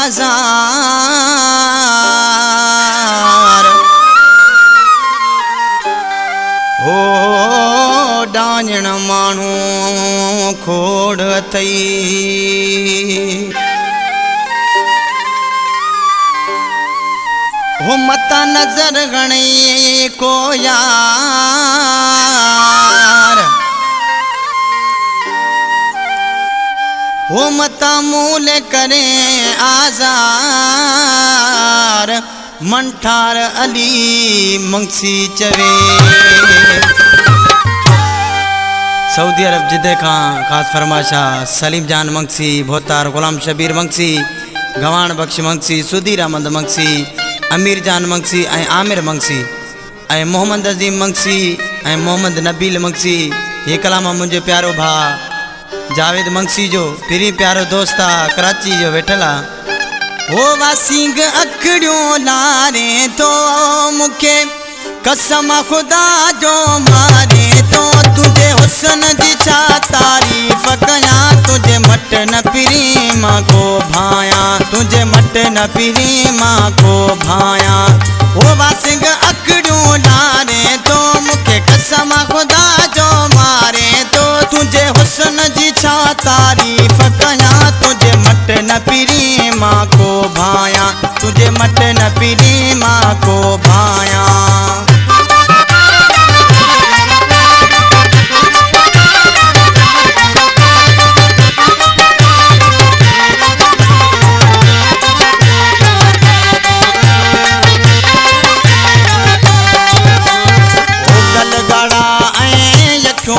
बाजार हो डांजण मानू खोड़ थई हो मता नजर गणे को यार हो मता मूल करे आजार मंठार अली मंगसी चवे सऊदी अरब जिदे खां खास फरमाशा सलीम जान मंगसी भोतार गुलाम शबीर मंगसी गवान बख्श मंगसी सुधीर अहमद मंगसी अमीर जान मंगसी आमिर मंगसी मोहम्मद अजीम मंगसी मोहम्मद नबील मंगसी ये कलाम मुझे प्यारो भा जावेद मंगसी जो फिरी प्यारो दोस्ता कराची जो वेठला हो वासिंग अकड़ियों लारे तो मुखे कसम खुदा जो मारे तो तुझे हुस्न जी छा तारीफ कया तुझे मट न पिरी माँ को भाया तुझे मट न पिरी माँ को भाया हो वासिंग अकड़ियों लारे तो मुखे कसम खुदा जो मारे तो तुझे हुस्न जी छा तारीफ कया तुझे मट न पिरी माँ को भाया तुझे मट न पिरी माँ को भाया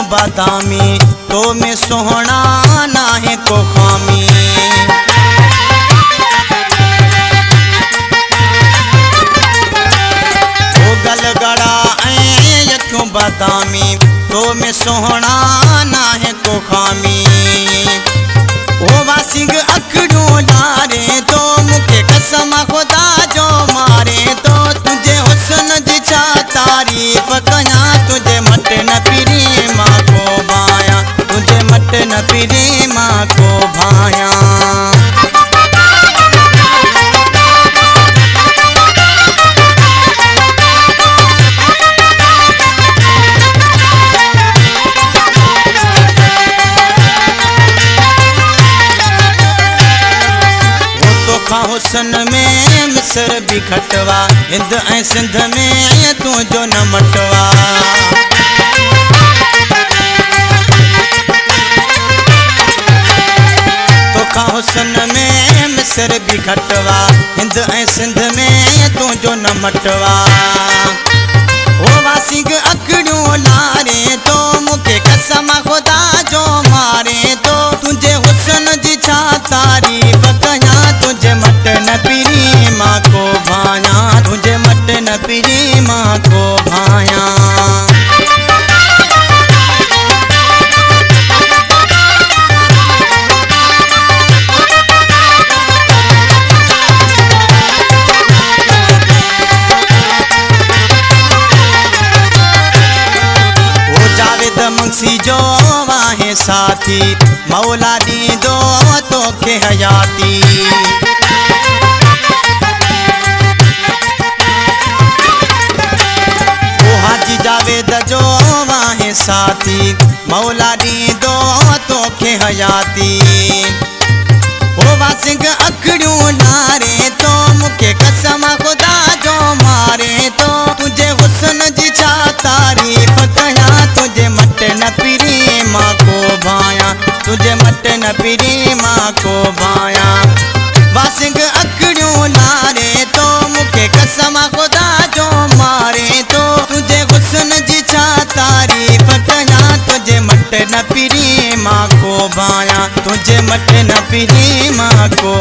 बादामी तो में सोहना ना है को खामी ओ गलगड़ा यक्यों बादामी तो में सोहना ना है को खामी ओ वासिंग अकड़ों लारे तो मुखे कसम खुदा जो मारे तो तुझे हुस्न जी छा तारीफ कया तुझे मट न पिरी माँ को भाया तुझे मट न पिरी माँ को भाया हुस्न में मिस्र भी खटवा हिंद ऐं सिंध में तू जो न मटवा तो खा हुस्न में मिस्र भी खटवा हिंद ऐं सिंध में तू जो न मटवा हो वासिंग अकड़ियों लारे तो मुखे कसम खुदा जो मारे तो तुझे हुस्न जी छा तारीफ कया तुझे मट न पिरी माँ को भाया तुझे मट न पिरी माँ को भाया मंगसी जो वाहे साथी मौला दी दो तो के हयाती ओ हाजी जावेद जो वाहे साथी मौला दी दो तो के हयाती ओ वासिंग अकड़ियों लारे तो मुखे कसम खुदा जो मारे तो तुझे हुस्न जी छा तारीफ कया तुझे मट न पिरी माँ को भाया तुझे मट न पिरी माँ को भाया वासिंग अकड़ियों लारे तो मुखे कसम खुदा जो मारे तो तुझे हुस्न जी छा तारीफ कया तुझे मट न पिरी माँ को भाया तुझे मट न पिरी माँ को